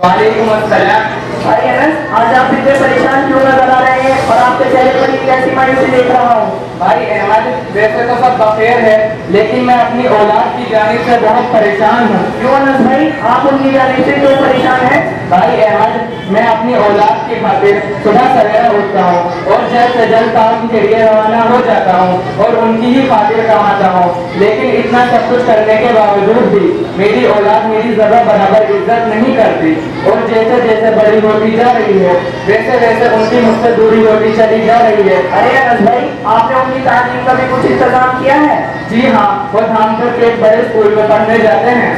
वालेकुम अस्सलाम। भाई अनस, आज आप इतने परेशान क्यों नजर आ रहे हैं और आपके चेहरे पर ये कैसी मायूसी देख रहा हूँ? भाई अहमद, वैसे तो सब बखैर है, लेकिन मैं अपनी औलाद की जानिब से बहुत परेशान हूँ। क्यों अनस भाई, आप उनकी जानिब से क्यों परेशान हैं? भाई अहमद, मैं अपनी औलाद की खातिर सुबह सवेरा उठता हूँ और जल्द से जल्द काम के लिए रवाना हो जाता हूँ और उनकी ही खातिर कमाता हूँ, लेकिन इतना सब कुछ करने के बावजूद भी मेरी औलाद मेरी जरा बराबर इज्जत नहीं करती और जैसे जैसे बड़ी होती जा रही है वैसे वैसे उनकी मुझसे दूरी होती चली जा रही है। अरे अनस भाई, आपने उनकी तालीम का भी कुछ इंतजाम किया है? जी हाँ, वो धामपुर के एक बड़े स्कूल में पढ़ने जाते हैं।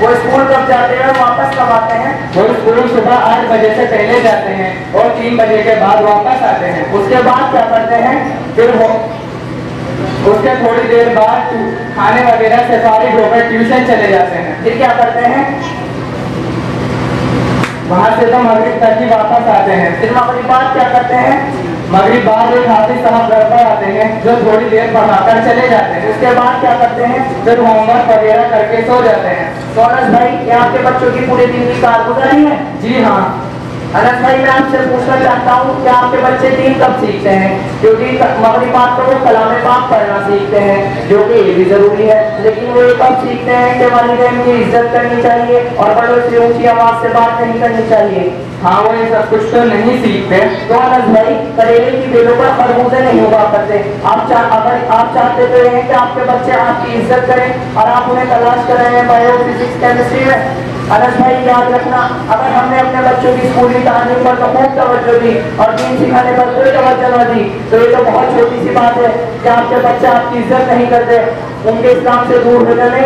वो स्कूल कब जाते हैं और वापस कब आते हैं? वो स्कूल सुबह 8 बजे से पहले जाते हैं और 3 बजे के बाद वापस आते हैं। उसके बाद क्या करते हैं? फिर वो उसके थोड़ी देर बाद खाने वगैरह से फारिग होकर ट्यूशन चले जाते हैं। फिर क्या करते हैं? वहाँ से तो मगरिब तक ही वापस आते हैं। फिर मगरिब बाद क्या करते हैं? मगरिब बाद एक हाफिज साहब घर पर आते हैं जो थोड़ी देर पढ़ाकर चले जाते हैं। उसके बाद क्या करते हैं? फिर होमवर्क वगैरह करके सो जाते हैं। तो अनस भाई, क्या आपके बच्चों की पूरे दिन की कारगुजारी है? जी हाँ। अनस भाई, मैं आपसे पूछना चाहता हूँ कि आपके बच्चे दीन कब सीखते हैं? क्योंकि मगरिब बाद तो वो कलाम पाक पढ़ना सीखते हैं, जो कि ये भी जरूरी है, लेकिन वो ये कब सीखते हैं कि वालिदैन की इज्जत करनी चाहिए और बड़ों से ऊंची आवाज से बात नहीं करनी चाहिए? हाँ, वो ये सब कुछ तो नहीं सीखते। तो अनस भाई, करेले की बेलों पर खरबूजे नहीं उगा करते। अगर आप चाहते तो हैं कि आपके बच्चे आपकी इज्जत करें और आप उन्हें तलाश कर रहे हैं बायो, फिजिक्स, केमिस्ट्री में। अनस भाई, याद रखना, अगर हमने अपने बच्चों की स्कूली तालीम पर तो खूब तवज्जो दी और दीन सिखाने पर कोई तवज्जो न दी तो ये तो बहुत छोटी सी बात है कि आपके बच्चे आपकी इज्जत नहीं करते। उनके इस्लाम से दूर हो जाने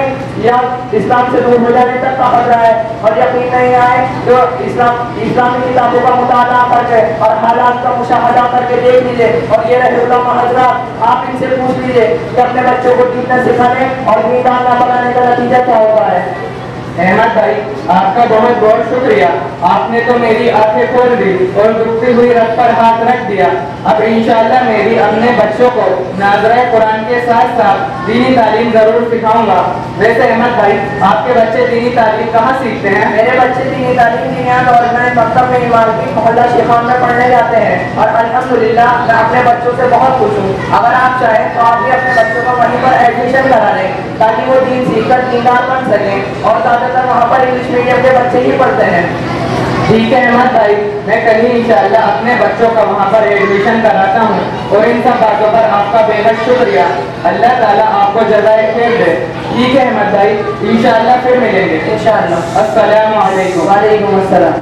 या इस्लाम से दूर हो जाने तक का खतरा है। और यकीन नहीं आए तो इस्लामी किताबों का मुताला करके और हालात का मुशाहदा करके देख लीजिए और ये रहे उलमा हज़रात, आप इनसे पूछ लीजिए कि अपने बच्चों को दीन न सिखाने और दीनदार न बनाने का नतीजा क्या होता है। अहमद भाई, आपका बहुत बहुत शुक्रिया। आपने तो मेरी आंखें खोल दी और दुखती हुई रथ पर हाथ रख दिया। अब इंशाअल्लाह मेरी अपने बच्चों को नाज़राए कुरान के साथ साथ दीनी तालीम जरूर सिखाऊंगा। वैसे अहमद भाई, आपके बच्चे दीनी तालीम कहाँ सीखते हैं? मेरे बच्चे दीनी तालीम दुनिया ऑर्गेनाइज मकतब में इमारती मोहल्ला शेखान में पढ़ने जाते हैं और अल्हम्दुलिल्लाह मैं अपने बच्चों से बहुत खुश हूँ। अगर आप चाहें तो आप भी अपने बच्चों को वहीं पर एडमिशन करा लें ताकि वो दीन सीखकर दीनदार बन सकें और ज़्यादातर वहाँ पर इंग्लिश मीडियम के बच्चे ही पढ़ते हैं। ठीक है अहमद भाई, मैं कल ही इंशाअल्लाह अपने बच्चों का वहाँ पर एडमिशन कराता हूँ और इन सब बातों पर आपका बेहद शुक्रिया। अल्लाह ताला आपको जज़ाए खैर दे। ठीक है अहमद भाई, इंशाअल्लाह फिर मिलेंगे। इंशाअल्लाह। अस्सलामु अलैकुम। वालेकुम अस्सलाम।